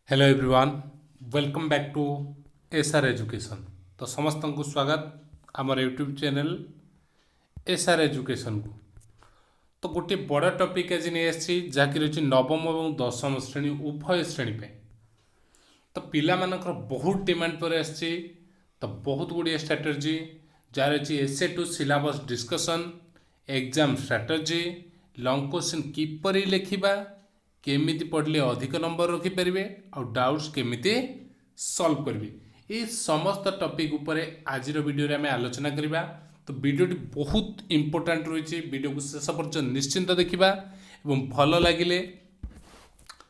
Hello everyone, welcome back to SR education. तो समस्त को स्वागत आमर यूट्यूब चैनल एसआर एजुकेशन को। तो गोटे बड़ टॉपिक आज नहीं आसी जहाँकि रही नवम और दशम श्रेणी उभय श्रेणी पे। तो पिला मानकर बहुत डिमांड पर आसी। तो बहुत गुड़िया स्ट्राटेजी जहाँ रही SA two syllabus discussion, exam strategy, long question किपरि लिखिबा, केमिति पढ़ले अधिक नंबर रखिपारे आ डाउट्स केमिति सॉल्व करेंगे, ये समस्त टॉपिक उपरे आज वीडियो आम आलोचना करवा। तो वीडियोटी बहुत इंपोर्टेंट रही, वीडियो को शेष पर्यंत निश्चिंत देखा और भल लगे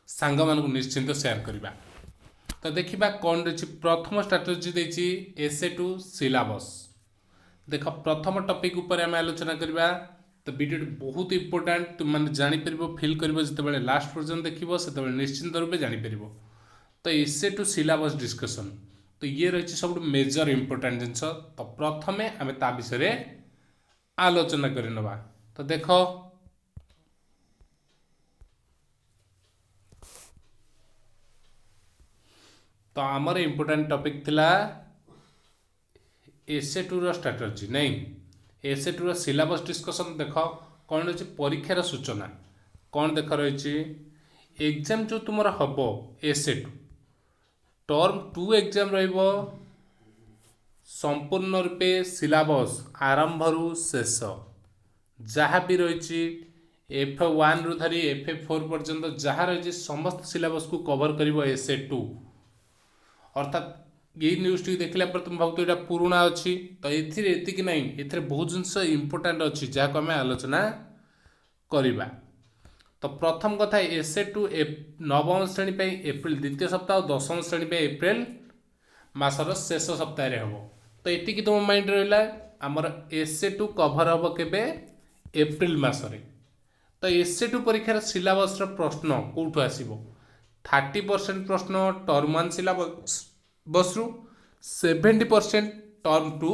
सांग मान निश्चिंत शेयर करवा। तो देखा कौन रही प्रथम स्ट्राटेजी देती एसए टू सिलेबस। देख प्रथम टॉपिक उपर आम आलोचना करवा। तो वीडियो बहुत इंपोर्टेंट, तुम मैंने जापर फिल कर जो लास्ट पर्यटन देखो से निश्चिंत रूपे जापर। तो एसए टू सिलेबस डिस्कसन तो ये रही सब मेजर इंपोर्टेंट जिनस। तो प्रथम आम ता विषय आलोचना करनवा। तो देख तो आमर इंपोर्टेंट टॉपिक थिला एसए टू रो स्ट्रेटजी नहीं, S A to row syllabus discussion. देख कौन रही परीक्षार सूचना कौन देख रही एग्जाम जो तुम हम SA two term two exam रहिबो संपूर्ण रूपे सिलेबस आरंभ रु शेष जहाँ भी रही F1 रु धरी F4 पर्यंत जहाँ रही समस्त सिलेबस को कवर कर एसए टू। अर्थात ये न्यूज टी देखला पर तुम भाव यहाँ पुराणा अच्छी। तो ये ना ये बहुत जिनस इंपोर्टाट अच्छी जहाँ को आम आलोचना करवा। तो प्रथम कथा एसए टू नवम श्रेणी पे एप्रिल द्वितीय सप्ताह और दशम श्रेणी पे एप्रिल मासर शेष सप्ताह हम। तो ये तुम माइंड रहा आमर एसए टू कभर हम के एप्रिल मसरे। तो एसए टू परीक्षार सिलेबस प्रश्न कौटू आसो 30% प्रश्न टर्म वन सिलेबस रु 70% टर्म टू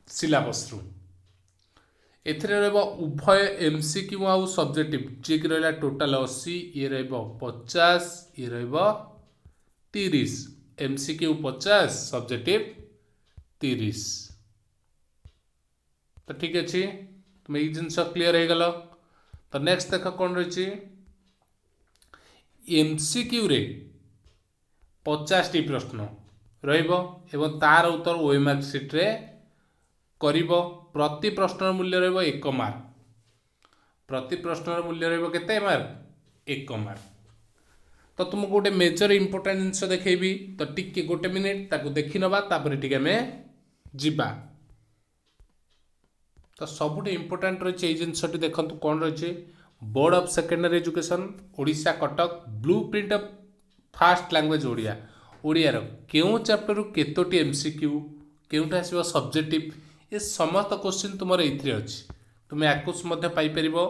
सिलेबस रु। एथिरे रहबो उभय एमसीक्यू आउ सब्जेक्टिव जी कि रहला टोटल 80, ये रहबो 50, ये रहबो 30। MCQ 50, subjective 30। तो ठीक अच्छे, तुम ये जिनस क्लीयर हो गल। तो नेक्स्ट देख कौन रही एमसीक्यू रे 50 टी प्रश्न रहिबो एवं तार उत्तर ओएमआर सीट रे करिबो। प्रति प्रश्न मूल्य रहिबो 1 मार्क। प्रति प्रश्न मूल्य रहिबो केते मार्क? 1 मार्क। तो तुमको गोटे मेजर इंपोर्टेंट जिनस देखैबी। तो टिके गोटे मिनिट ताको देखि नबा तापर टिके हमें जिबा। तो सबुठे इंपोर्टेंट रही ये जिनसटी देखंतु कौन रही board of secondary education Odisha Cuttack blue print of fast language Odia. Odiyar क्यों चैप्टर रु केतोटी एमसीक्यू केउटा आसीबो सब्जेक्टिव, ये समस्त क्वेश्चन तुमर एथरे अछि। तुम आकुस मध्य पाई परिबो।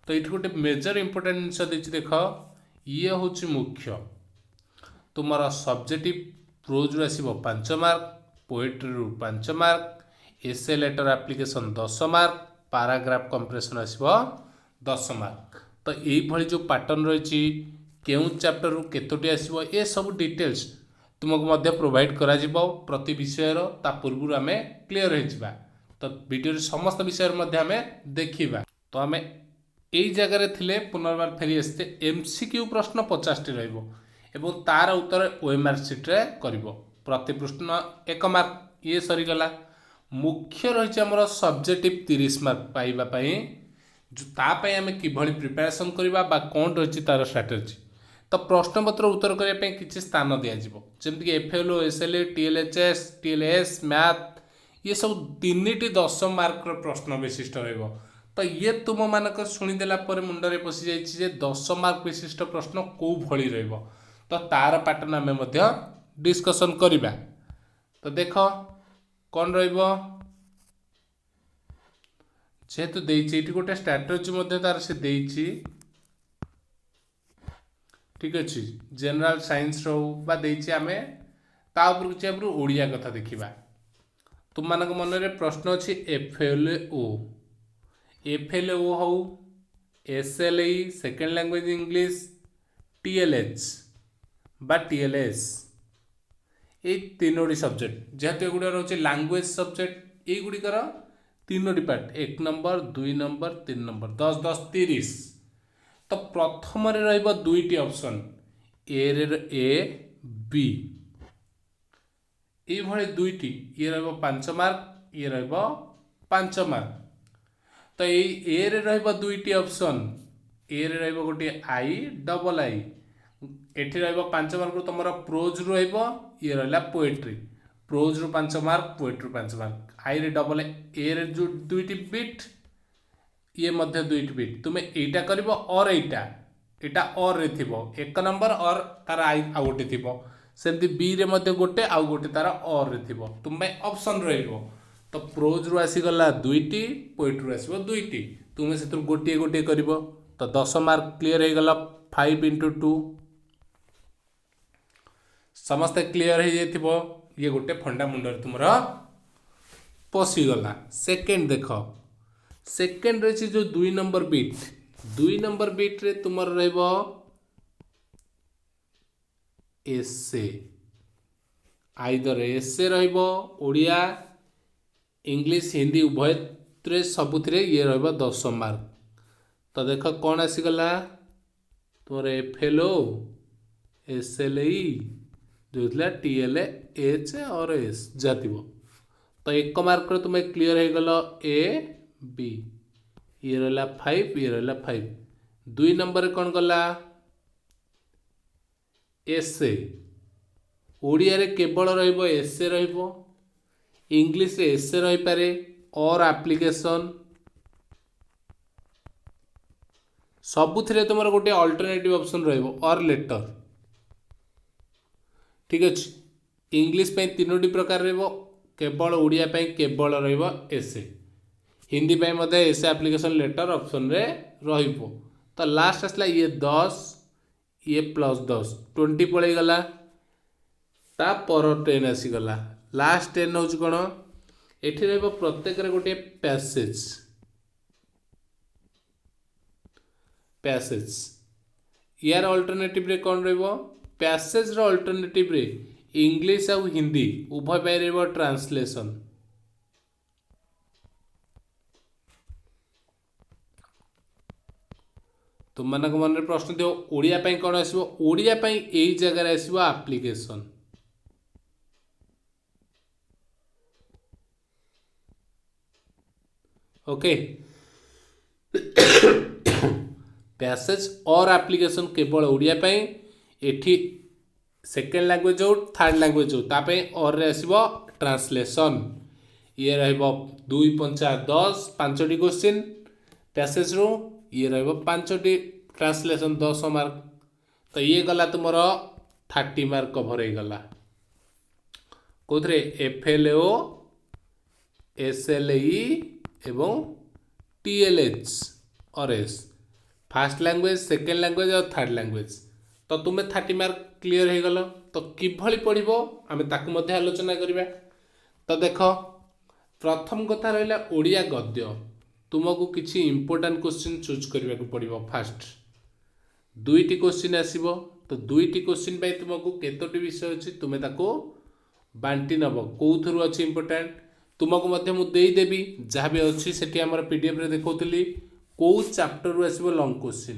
तो ये गोटे मेजर इंपोर्टेंट जिनस देछि देख, ये होछि मुख्य तुमर सब्जेक्टिव प्रोज रु आसीबो 5 मार्क, पोएट्री रु 5 mark, essay letter application 10 mark, paragraph comprehension आसीबो 10 मार्क। तो ये जो पैटर्न रही केउं चैप्टर रु केतोटी आसीबो ए सब डिटेल्स तुमको मध्य प्रोवाइड करा जिवो प्रति विषयर ता पूर्व आम क्लीयर हो। तो वीडियो समस्त विषय मध्य आम देखा। तो आम यही जगह थिले पुनर्बार फेरी आसते एमसीक्यू प्रश्न 50 टी रहिबो एवं तार उत्तर ओएमआर सीट रे करिवो। प्रति प्रश्न 1 मार्क ये सरीगला। मुख्य रही आमर सब्जेक्टिव 30 मार्क पाइबा पई जो तापाई आम किभली प्रिपेरेसन करवा बा कौन रही तार स्ट्राटेजी। तो प्रश्नपत्र उत्तर करने किसी स्थान दिज्व जमीक एफएलओ, एसएलए, टीएलएचएस, टीएलएस, मैथ ये सब 3टी 10 मार्क प्रश्न विशिष्ट रहिबो। तो ये तुम मानक शुणीदेला मुंडरे पशि जाइए 10 मार्क विशिष्ट प्रश्न कौ भली रहिबो। तो तार पैटर्न आम डिस्कसन करवा। तो देख कौन रहिबो जेहेतु देइछि एटी गोटे स्ट्राटेजी तार से देइछि। ठीक अच्छे जनरल साइंस रो बा देइछि आमे ता ऊपर किछि आपर ओडिया कथा देखिबा। तुम मानक मन रे प्रश्न अछि एफएलओ, एफएलओ हो, SLE second language English, TLH बा टीएलएस ये तीनोटी सब्जेक्ट जेहेतु एगुड़ा रोचे लैंग्वेज सब्जेक्ट युड़िकर तीनोटी पार्ट 1 नंबर 2 नंबर 3 नंबर 10 10 30 तो प्रथम रहिबो दुईटी ऑप्शन ए बी ये भले दुईटी ये रहिबो 5 मार्क ये रहिबो 5 मार्क तो ये रे रहिबो दुईटी ऑप्शन ए रे रहिबो गोटे आई डबल आई एठी रहिबो 5 मार्क रु तमरा प्रोज रु रहिबो ये रहला पोएट्री प्रोज रु 5 मार्क पोएट्री 5 मार्क आई रे डबल ए रे जो दुईटी बिट ये मध्य दुईटी बिट तुमे एटा करिवो और एटा और रे थिबो एक नंबर और तार आई आ गोटे थिबो सेमती बी रे मध्य गोटे आ गोटे तार और रे थिबो तुमे ऑप्शन रहिबो तो प्रोज रु आसी गला दुईटी पोएट्री रु आसीबो दुईटी तुमे सेतु गोटे गोटे करिवो तो 10 मार्क क्लियर हे गला 5 into 2 समस्त क्लियर हो जाइथिबो ये गोटे फंडा मुंडर तुमरा पसीगला सेकेंड देख सेकेंड रे जो 2 नंबर बीट रे तुमर रहबो एसे आइदर एसे रहबो ओडिया इंग्लिश हिंदी उभय रे सबुथिरे ये रहबो 10 मार्क तो देख कौन आसीगला तुमर एफएलओ एसएलई जो थी टीएलए एच और एस जातिबो तो 1 मार्क रे तुम्हें क्लियर हो गल ए बी ये रहा 5 ये रहा 5 2 नंबर रे कौन गला एसे ओडिया रे केवल रहिबो एसे रहिबो इंग्लिश रे एसे रहि पारे और एप्लीकेशन सबुथिरे तुमर गोटे अल्टरनेटिव ऑप्शन रहिबो और लेटर ठीक अच्छे इंग्लिश पे तीनोटी प्रकार रहिबो केवल ओडिया पे केवल रहिबो एसे हिंदी पे मधे एसे एप्लीकेशन लेटर ऑप्शन रे रहिबो तो लास्ट आसला ये 10 ये प्लस 10 20 पड़े गला ता पर 10 आसी गला लास्ट 10 होच कोन एठी रहिबो प्रत्येक रे गोटे पैसेज यार अल्टरनेटिव रे कौन रहिबो पैसेज रो अल्टरनेटिव रे इंग्लिश और हिंदी उभय पाई रहिबो ट्रांसलेशन तुम मानक मन रे प्रश्न दियो ओडिया पाई कौन आसीबो ओडिया पाई एई जगह रे आसीबो एप्लीकेशन ओके पैसेज और एप्लीकेशन केवल ओडिया पाई एठी सेकेंड लैंग्वेज हो थर्ड लैंग्वेज हो तापे और रे आसीबो ट्रांसलेशन ये रहबो 2 5 10 5टी क्वेश्चन पैसेज रो ये रहबो 5टी ट्रांसलेशन 10 मार्क तो ये गला तुमरो 30 मार्क कवर हो गला कोथरे एफएलओ एसएलई एवं टीएलएच और S fast language second language और थर्ड लैंग्वेज तो तुम्हें 30 मार्क क्लियर हो गल तो किभली पढ़िबो आमे ताकु मध्ये आलोचना करिबा तो देख प्रथम कथा रहिला ओडिया गद्य तुमको किछि इंपोर्टेंट क्वेश्चन चूज करबा को पड़िबो फास्ट दुईटी क्वेश्चन आसीबो तो दुईटी क्वेश्चन पे तुमको केतोटी विषय अछि तुमे ताको बांटी नबो कोथुरु अछि इंपोर्टेंट तुमको मध्ये मु देई देबी जहाँ भी अछि सेठी हमर पीडीएफ रे देखौतली को चैप्टर रु आसीबो लॉन्ग क्वेश्चन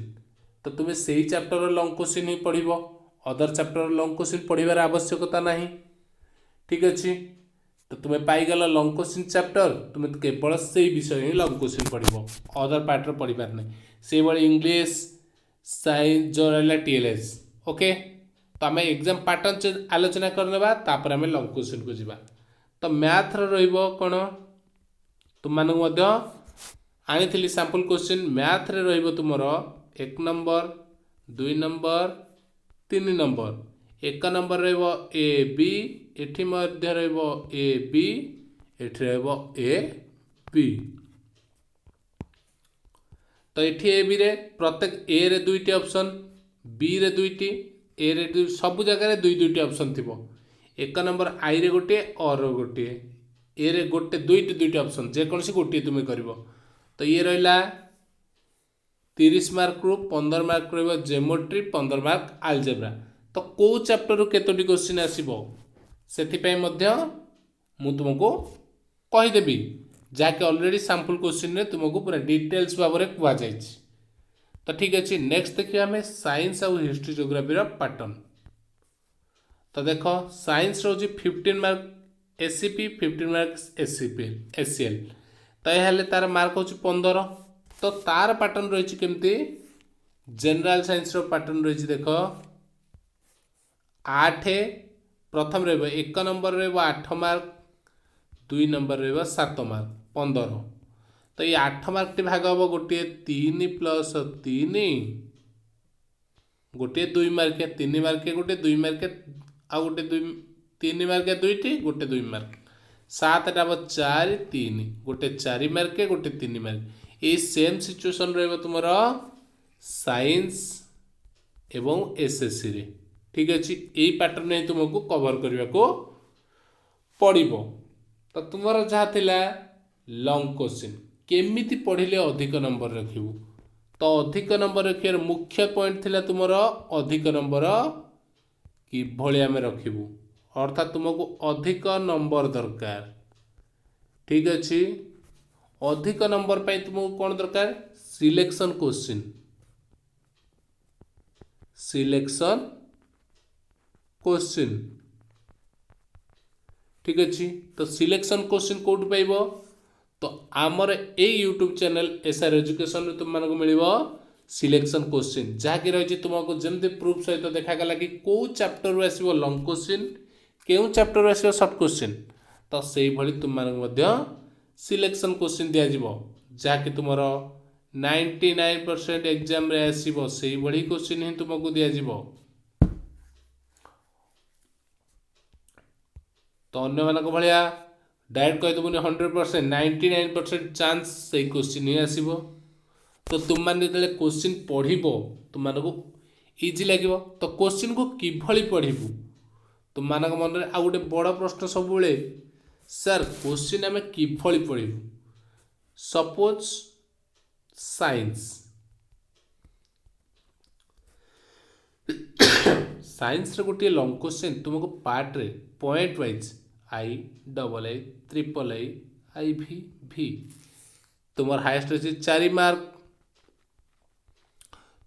तो तुम्हें सही चैप्टर लॉन्ग क्वेश्चन ही पढ़िबो अदर चैप्टर लॉन्ग क्वेश्चन पढ़िबार आवश्यकता नहीं ठीक अच्छे तो तुम्हें पाईगल लॉन्ग क्वेश्चन चैप्टर तुम्हें केवल से विषय ही लॉन्ग क्वेश्चन पढ़िबो अदर पार्ट रे पढ़िबार नहीं से बड़ी इंग्लिश साइंस जो रहला टीएलएस ओके तो आम एग्जाम पैटर्न आलोचना करनेबा तापर आम लॉन्ग क्वेश्चन को जीवा तो मैथ रे रहइबो कोन तुम मानक मध्य आनी सैंपल क्वेश्चन मैथ रे रहइबो तुमरो 1 नंबर 2 नंबर 3 नंबर 1 नंबर रहइबो ए बी एठी मध्य रहइबो ए बी एठी रहइबो ए बी तो एठी ए बी रे प्रत्येक ए रे दुईटी ऑप्शन बी रे दुईटी ए रे सब जगह रे दुईटी ऑप्शन थिबो 1 नंबर आई रे गोटे और गोटे ए रे गोटे दुईटी ऑप्शन जे कोनसी गोटे तुमे करबो तो ये रहिला 30 मार्क रु 15 मार्क रहिबो ज्योमेट्री 15 मार्क अलजेब्रा तो को चैप्टर केतोटी क्वेश्चन आसीबो सेथिपई मध्य मु तुमको कहीदेवी जहाँकि ऑलरेडी सैंपल क्वेश्चन रे तुमको पूरा डिटेल्स भाव में कह जाए। तो ठीक अच्छे नेक्स्ट देखिए आम साइंस आउ हिस्ट्री ज्योग्राफी पैटर्न। तो देख साइंस रोज 15 मार्क एससीपी 15 मार्क एससीएल तो यह तार मार्क हो 15। तो तार पैटर्न रही केमती जनरल साइंस पैटर्न रही देख 8 प्रथम एक नंबर रठ मार्क 2 नंबर रत मार्क 15। तो ये 8 मार्क टी भाग हम गोटे 3 + 3 गोटे 2 मार्क 3 मार्क गोटे 2 मार्क आ गोटे 3 मार्क 2टी गोटे 2 मार्क 7 टा 4 3 गोटे 4 मार्क गोटे 3 मार्क। ये सेम सिचुएशन रही तुम साइंस एवं एसएससी रे। ठीक अच्छे यही पैटर्न ही तुमको कवर करने को पड़ो। तो तुम जहाँ थिला लॉन्ग क्वेश्चन केमिति पढ़िले अधिक नंबर रखिबू। तो अधिक नंबर रखियार मुख्य पॉइंट थिला तुमर अधिक नंबर कि भली आम रखिबू अर्थात तुमको अधिक नंबर दरकार। ठीक अच्छे अधिक नंबर पाई तुमको कौन दरकार सिलेक्शन क्वेश्चन ठीक अच्छे। तो सिलेक्शन क्वेश्चन कौट पाइब तो आमर ए यूट्यूब चैनल एसआर एजुकेशन तुम मानक मिल सिलेक्शन क्वेश्चन जहाँकि रही तुमको जमी प्रूफ सहित देखागला कि कौ चैप्टर आसो लंग क्वेश्चन क्यों चैप्टर आसो सर्ट क्वेश्चन। तो से भली तुम मानक सिलेक्शन क्वेश्चन दिज्व जहाँकि तुम 99% एग्जाम रे आसो से भली क्वेश्चन ही तुमको दिज्व। तो अन्य मानक भाया डायरेक्ट कहीदेबुनि 100% 99% चांस से क्वेश्चन ही आसो। तो तुम मैंने जो क्वेश्चन पढ़ तुम मानक इजी लगे। तो क्वेश्चन को किभली पढ़ू तुम मानक मन में आ गोटे बड़ प्रश्न सब सर क्वेश्चन आम किभली पढ़ू। सपोज साइंस साइंस रे गोटे लॉन्ग क्वेश्चन तुमको पार्ट रे पॉइंट वाइज I, तुम हाएस्ट अच्छे 4 मार्क।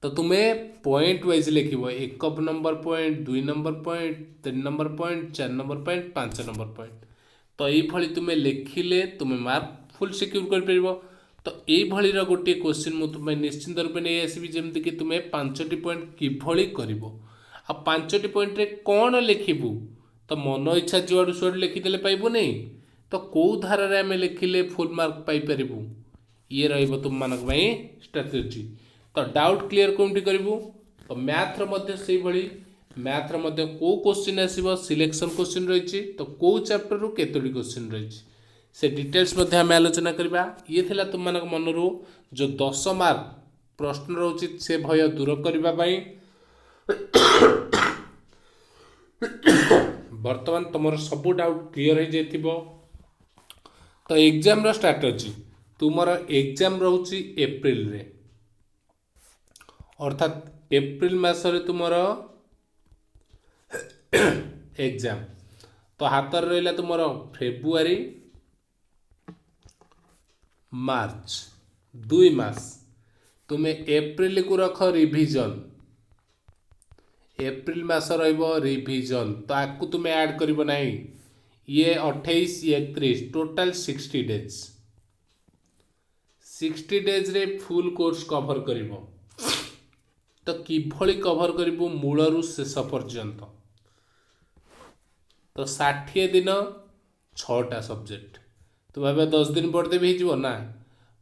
तो तुम्हें पॉइंट वाइज लिख 1 number point 2 number point 3 number point 4 number point 5 number point. तो ये तुम्हें लिखिले तुम्हें मार्क फुल सिक्योर कर। तो ये गोटे क्वेश्चन मुझे तुम्हें निश्चिंत रूप नहीं आसवि जमती कि तुम्हें 5टी पॉइंट किभली कर 5टी पॉइंट रे कौन लिखबू। तो मन इच्छा जुआड़ू सुआड़ू लिखिदे पाइबू नहीं। तो कौ धारा आम लिखिले फुल मार्क पाइपर ये तुम मानक स्ट्राटेजी। तो डाउट क्लियर कौन करूँ। तो मैथ्र मैथ्र कौ क्वेश्चन आसो सिलेक्शन क्वेश्चन रही। तो कौ चैप्टर रू केतोटी क्वेश्चन रही से डिटेल्स आम आलोचना करवा। ये थिला तुम मानक मनरू जो 10 मार्क प्रश्न रोचे से भय दूर करने बर्तमान तुम सब डाउट क्लियर हो जाइथिबो। तो एग्जाम रो स्ट्रैटेजी तुमर एग्जाम रोची एप्रिल रे अर्थात एप्रिल मासरे तुमर एग्जाम। तो हाथ रहा तुमर फेब्रुआरी मार्च 2 मास तुम्हें एप्रिल को रख रिविजन एप्रिल मास रिविजन। तो आपको तुम्हें ऐड कर ना ये 28 31 टोटाल 60 डेज 60 डेज रे फुल कोर्स कवर कर। तो किभली कवर करू मूलरू शेष पर्यंत। तो 60 दिन 6टा सब्जेक्ट तो भाव 10 दिन पढ़देवी हो ना।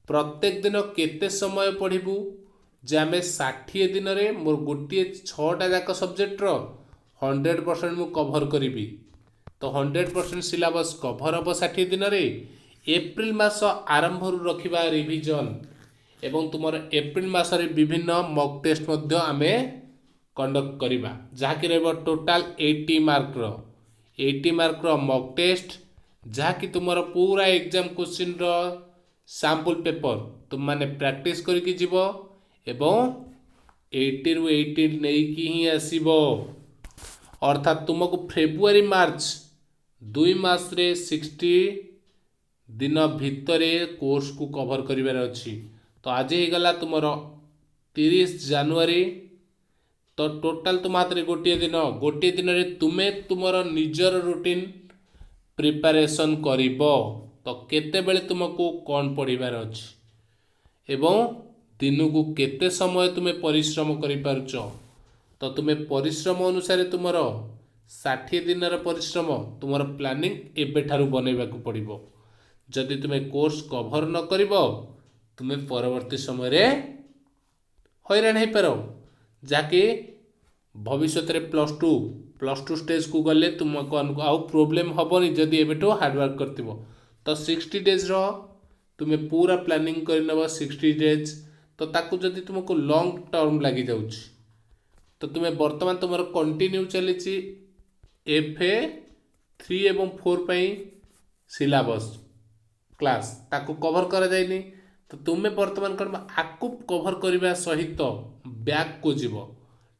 प्रत्येक दिन केते समय पढ़ू जे आम 60 दिन रे मोर गोटे 6टा जाक सब्जेक्ट 100% मु कवर करी। तो 100% सिलेबस कभर हम 60 दिन रे। एप्रिल मास आरंभ रखा रिविजन एवं तुमर एप्रिल मासरे विभिन्न मॉक टेस्ट आमे कंडक्ट करवा जहाँकि टोटाल 80 मार्क मॉक टेस्ट जहाँकि तुमर पूरा एग्जाम क्वेश्चन सैंपल पेपर तुम माने प्रैक्टिस करके जीव एवं 80 ରୁ 80 नहीं कि ही आसीबो। अर्थात तुमको फेब्रुआरी मार्च 2 मास रे 60 दिन भितर कोर्स को कवर करिवार अछि। तो आज ही गला तुमर 30 जनवरी। तो टोटाल तुम हाथ में गोटे दिन रे तुमे तुमर निजर रूटीन प्रिपरेशन करिबो। तो केते बेले तुमको कौन पढ़िबार अछि एवं दिनकू केते समय तुम्हें परिश्रम करिपारुच। तो तुम्हें परिश्रम अनुसार तुमर 60 दिन परिश्रम तुमर प्लानिंग एबेठारु बनैबाकू पड़िबो। जदि तुम्हें कोर्स कभर न करिबो तुम्हें परवर्ती समय रे हैरान हो पार, जाकि भविष्य में प्लस टू स्टेज को गले तुमको आउ प्रोब्लेम हेनी जदि एबेठू हार्डवर्क करथिबो। तो 60 डेज रो तुम्हें पूरा प्लानिंग कर 60 डेज। तो ताकू जदि तुमको लॉन्ग टर्म लगी जाउछ तो तुम्हें वर्तमान तुम कंटिन्यू चली FA 3 एवं 4 पई सिलेबस क्लास ताकू कवर करा जायनी। तो तुम्हें वर्तमान कौन आकू कवर करने सहित बैक को जीव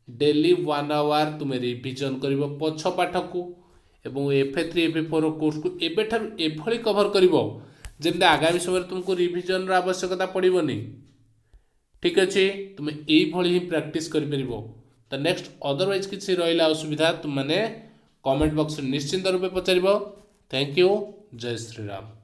डेली 1 आवर तुम्हें रिविजन कर पछ पाठ को एवं FA 3 FA 4 कोर्स को एबेठारु एभली कवर करिवो जेमते आगामी समय तुमको रिविजन रो आवश्यकता पड़िबोनी। ठीक अच्छे, तुम्हें यही ही प्रैक्टिस कर। तो नेक्स्ट अदरवाइज किसी रहा असुविधा तुम मैंने कमेंट बॉक्स निश्चिंत रूपे पचार। Thank you. जय श्री राम।